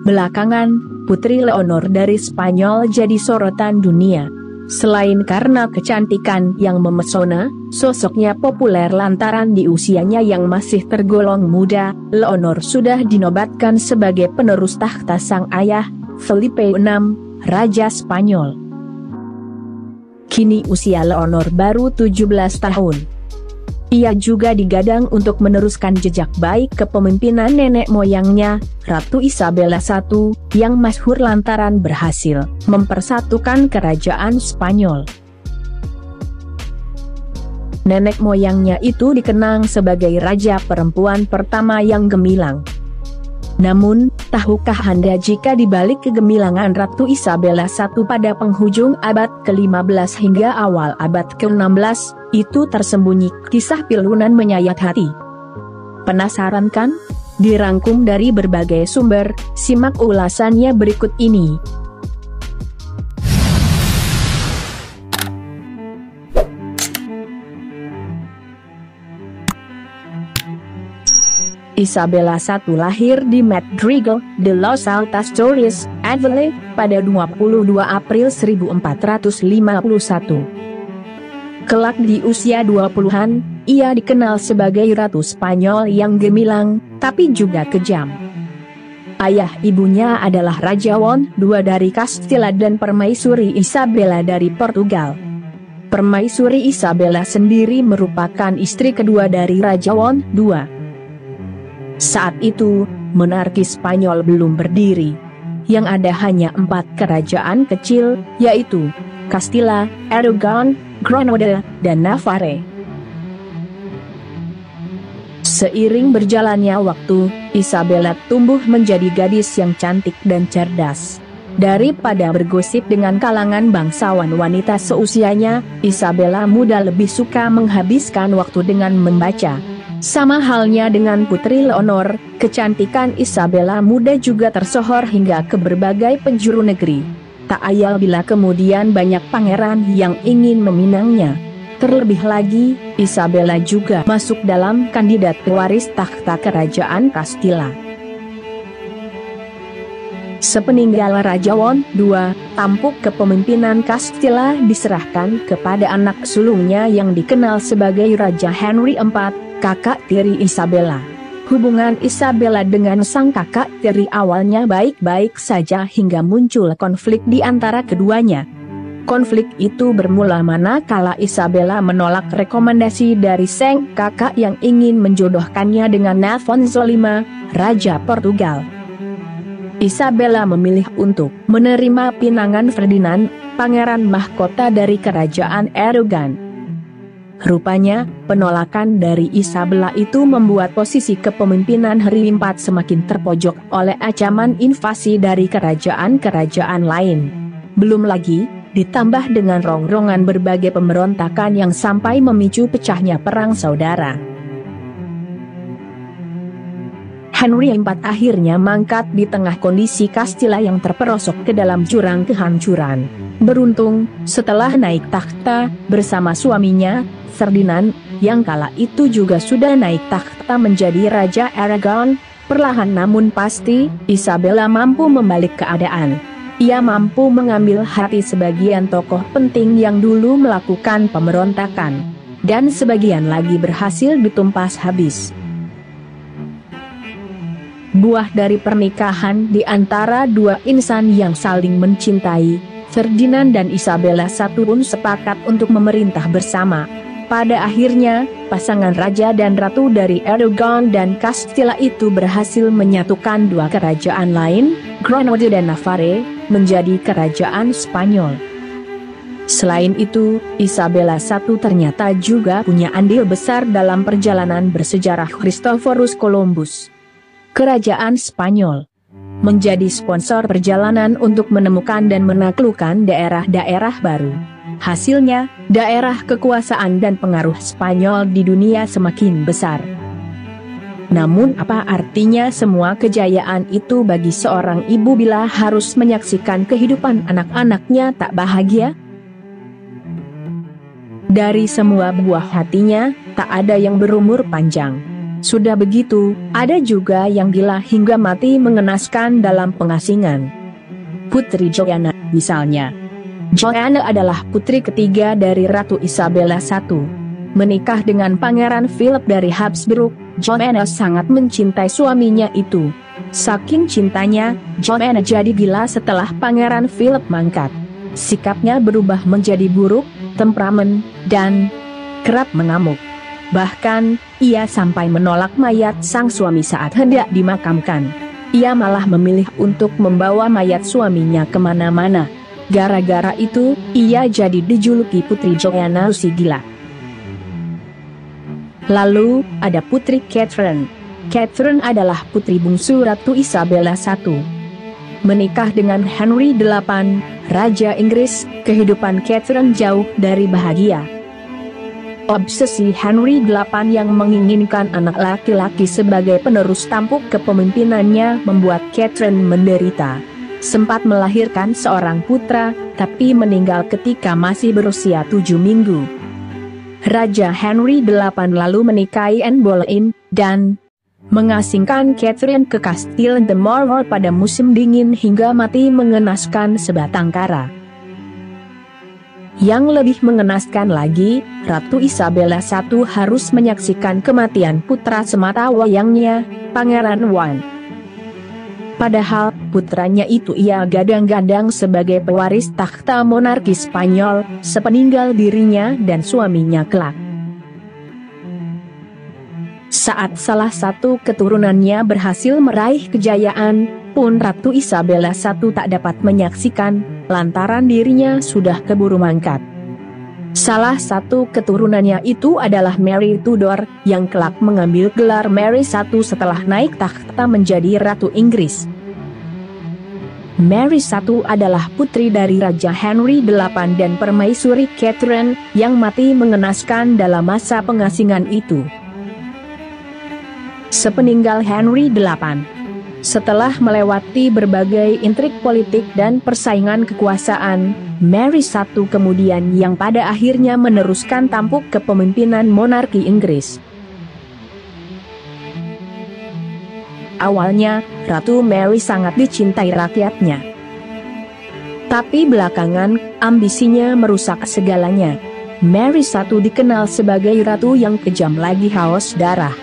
Belakangan, Putri Leonor dari Spanyol jadi sorotan dunia. Selain karena kecantikan yang memesona, sosoknya populer lantaran di usianya yang masih tergolong muda. Leonor sudah dinobatkan sebagai penerus tahta sang ayah, Felipe VI, Raja Spanyol. Kini usia Leonor baru 17 tahun. Ia juga digadang untuk meneruskan jejak baik kepemimpinan nenek moyangnya, Ratu Isabella I, yang masyhur lantaran berhasil mempersatukan kerajaan Spanyol. Nenek moyangnya itu dikenang sebagai raja perempuan pertama yang gemilang. Namun, tahukah Anda jika di balik kegemilangan Ratu Isabella I pada penghujung abad ke-15 hingga awal abad ke-16, itu tersembunyi kisah pilunan menyayat hati. Penasaran kan? Dirangkum dari berbagai sumber, simak ulasannya berikut ini. Isabella I lahir di Madrigal de los Altos Torres, Avellane, pada 22 April 1451. Kelak di usia 20-an, ia dikenal sebagai Ratu Spanyol yang gemilang, tapi juga kejam. Ayah ibunya adalah Raja Juan II dari Castilla dan Permaisuri Isabella dari Portugal. Permaisuri Isabella sendiri merupakan istri kedua dari Raja Juan II. Saat itu, monarki Spanyol belum berdiri. Yang ada hanya 4 kerajaan kecil, yaitu Castilla, Aragon, Granada, dan Navarre. Seiring berjalannya waktu, Isabella tumbuh menjadi gadis yang cantik dan cerdas. Daripada bergosip dengan kalangan bangsawan wanita seusianya, Isabella muda lebih suka menghabiskan waktu dengan membaca. Sama halnya dengan Putri Leonor, kecantikan Isabella muda juga tersohor hingga ke berbagai penjuru negeri. Tak ayal bila kemudian banyak pangeran yang ingin meminangnya. Terlebih lagi, Isabella juga masuk dalam kandidat pewaris takhta kerajaan Castilla. Sepeninggal Raja Juan II, tampuk kepemimpinan Castilla diserahkan kepada anak sulungnya yang dikenal sebagai Raja Henry IV, kakak tiri Isabella. Hubungan Isabella dengan sang kakak tiri awalnya baik-baik saja hingga muncul konflik di antara keduanya. Konflik itu bermula manakala Isabella menolak rekomendasi dari sang kakak yang ingin menjodohkannya dengan Afonso V, Raja Portugal. Isabella memilih untuk menerima pinangan Ferdinand, pangeran mahkota dari kerajaan Aragon. Rupanya, penolakan dari Isabella itu membuat posisi kepemimpinan Henry IV semakin terpojok oleh ancaman invasi dari kerajaan-kerajaan lain. Belum lagi, ditambah dengan rongrongan berbagai pemberontakan yang sampai memicu pecahnya perang saudara. Henry IV akhirnya mangkat di tengah kondisi Castilla yang terperosok ke dalam jurang kehancuran. Beruntung, setelah naik takhta, bersama suaminya, Ferdinand, yang kala itu juga sudah naik takhta menjadi Raja Aragon, perlahan namun pasti, Isabella mampu membalik keadaan. Ia mampu mengambil hati sebagian tokoh penting yang dulu melakukan pemberontakan. Dan sebagian lagi berhasil ditumpas habis. Buah dari pernikahan di antara dua insan yang saling mencintai, Ferdinand dan Isabella I pun sepakat untuk memerintah bersama. Pada akhirnya, pasangan raja dan ratu dari Aragon dan Castilla itu berhasil menyatukan dua kerajaan lain, Granada dan Navarre, menjadi kerajaan Spanyol. Selain itu, Isabella I ternyata juga punya andil besar dalam perjalanan bersejarah Christophorus Columbus. Kerajaan Spanyol menjadi sponsor perjalanan untuk menemukan dan menaklukkan daerah-daerah baru. Hasilnya, daerah kekuasaan dan pengaruh Spanyol di dunia semakin besar. Namun apa artinya semua kejayaan itu bagi seorang ibu bila harus menyaksikan kehidupan anak-anaknya tak bahagia? Dari semua buah hatinya, tak ada yang berumur panjang. Sudah begitu, ada juga yang gila hingga mati mengenaskan dalam pengasingan. Putri Joanna, misalnya. Joanna adalah putri ketiga dari Ratu Isabella I. Menikah dengan Pangeran Philip dari Habsburg, Joanna sangat mencintai suaminya itu. Saking cintanya, Joanna jadi gila setelah Pangeran Philip mangkat. Sikapnya berubah menjadi buruk, temperamen, dan kerap mengamuk. Bahkan, ia sampai menolak mayat sang suami saat hendak dimakamkan. Ia malah memilih untuk membawa mayat suaminya kemana-mana. Gara-gara itu, ia jadi dijuluki Putri Joanna si gila. Lalu, ada Putri Catherine. Catherine adalah putri bungsu Ratu Isabella I. Menikah dengan Henry VIII, Raja Inggris, kehidupan Catherine jauh dari bahagia. Obsesi Henry VIII yang menginginkan anak laki-laki sebagai penerus tampuk kepemimpinannya membuat Catherine menderita. Sempat melahirkan seorang putra, tapi meninggal ketika masih berusia 7 minggu. Raja Henry VIII lalu menikahi Anne Boleyn, dan mengasingkan Catherine ke Kastil The Morhol pada musim dingin hingga mati mengenaskan sebatang kara. Yang lebih mengenaskan lagi, Ratu Isabella I harus menyaksikan kematian putra semata wayangnya, Pangeran Juan. Padahal, putranya itu ia gadang-gadang sebagai pewaris takhta monarki Spanyol, sepeninggal dirinya dan suaminya kelak. Saat salah satu keturunannya berhasil meraih kejayaan, pun Ratu Isabella I tak dapat menyaksikan, lantaran dirinya sudah keburu mangkat. Salah satu keturunannya itu adalah Mary Tudor, yang kelak mengambil gelar Mary I setelah naik takhta menjadi Ratu Inggris. Mary I adalah putri dari Raja Henry VIII dan permaisuri Catherine, yang mati mengenaskan dalam masa pengasingan itu. Sepeninggal Henry VIII, setelah melewati berbagai intrik politik dan persaingan kekuasaan, Mary I kemudian yang pada akhirnya meneruskan tampuk kepemimpinan monarki Inggris. Awalnya, Ratu Mary sangat dicintai rakyatnya. Tapi belakangan, ambisinya merusak segalanya. Mary I dikenal sebagai ratu yang kejam lagi haus darah.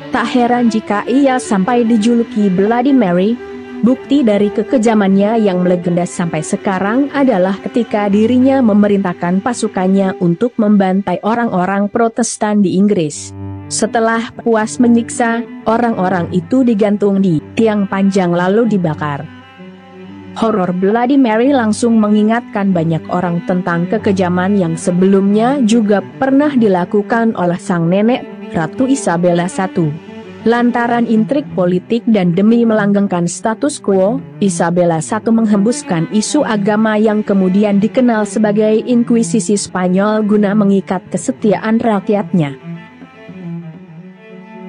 Tak heran jika ia sampai dijuluki Bloody Mary. Bukti dari kekejamannya yang melegenda sampai sekarang adalah ketika dirinya memerintahkan pasukannya untuk membantai orang-orang Protestan di Inggris. Setelah puas menyiksa, orang-orang itu digantung di tiang panjang lalu dibakar. Horor Bloody Mary langsung mengingatkan banyak orang tentang kekejaman yang sebelumnya juga pernah dilakukan oleh sang nenek, Ratu Isabella I. Lantaran intrik politik dan demi melanggengkan status quo, Isabella I menghembuskan isu agama yang kemudian dikenal sebagai Inkuisisi Spanyol guna mengikat kesetiaan rakyatnya.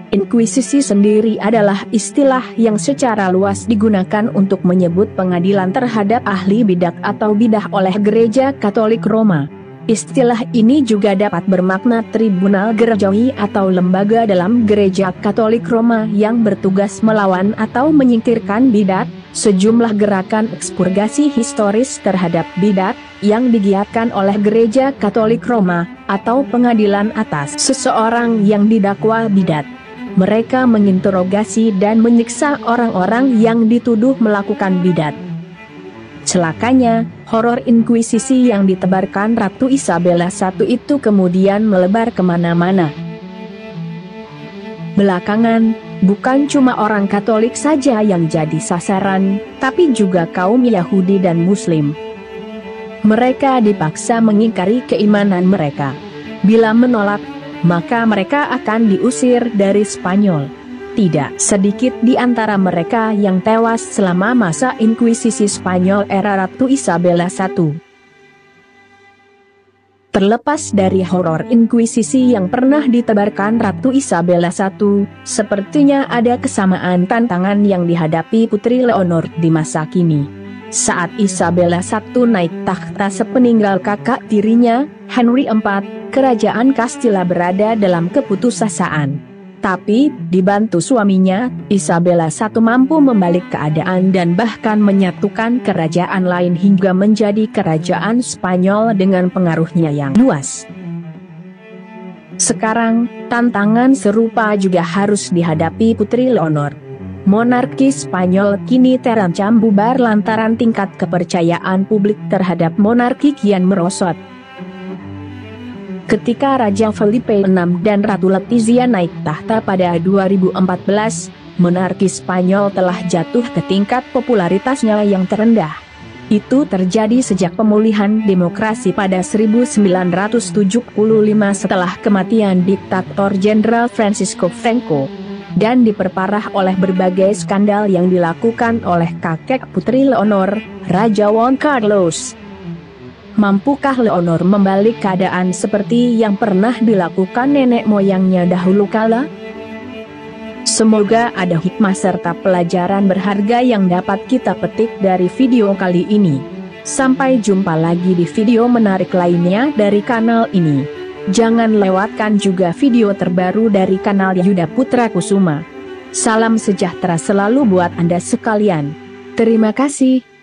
Inkuisisi sendiri adalah istilah yang secara luas digunakan untuk menyebut pengadilan terhadap ahli bidat atau bidah oleh Gereja Katolik Roma. Istilah ini juga dapat bermakna tribunal gerejawi atau lembaga dalam Gereja Katolik Roma yang bertugas melawan atau menyingkirkan bidat. Sejumlah gerakan ekspurgasi historis terhadap bidat yang digiatkan oleh Gereja Katolik Roma, atau pengadilan atas seseorang yang didakwa bidat. Mereka menginterogasi dan menyiksa orang-orang yang dituduh melakukan bidat. Celakanya, horor inkuisisi yang ditebarkan Ratu Isabella I itu kemudian melebar kemana-mana. Belakangan, bukan cuma orang Katolik saja yang jadi sasaran, tapi juga kaum Yahudi dan Muslim. Mereka dipaksa mengingkari keimanan mereka. Bila menolak, maka mereka akan diusir dari Spanyol. Tidak sedikit di antara mereka yang tewas selama masa Inkuisisi Spanyol era Ratu Isabella I. Terlepas dari horor Inkuisisi yang pernah ditebarkan Ratu Isabella I, sepertinya ada kesamaan tantangan yang dihadapi Putri Leonor di masa kini. Saat Isabella I naik takhta sepeninggal kakak tirinya, Henry IV, kerajaan Castilla berada dalam keputusasaan. Tapi, dibantu suaminya, Isabella I mampu membalik keadaan dan bahkan menyatukan kerajaan lain hingga menjadi kerajaan Spanyol dengan pengaruhnya yang luas. Sekarang, tantangan serupa juga harus dihadapi Putri Leonor. Monarki Spanyol kini terancam bubar lantaran tingkat kepercayaan publik terhadap monarki kian merosot. Ketika Raja Felipe VI dan Ratu Letizia naik tahta pada 2014, monarki Spanyol telah jatuh ke tingkat popularitasnya yang terendah. Itu terjadi sejak pemulihan demokrasi pada 1975 setelah kematian diktator Jenderal Francisco Franco, dan diperparah oleh berbagai skandal yang dilakukan oleh kakek Putri Leonor, Raja Juan Carlos. Mampukah Leonor membalik keadaan seperti yang pernah dilakukan nenek moyangnya dahulu kala? Semoga ada hikmah serta pelajaran berharga yang dapat kita petik dari video kali ini. Sampai jumpa lagi di video menarik lainnya dari kanal ini. Jangan lewatkan juga video terbaru dari kanal Yuda Putra Kusuma. Salam sejahtera selalu buat Anda sekalian. Terima kasih.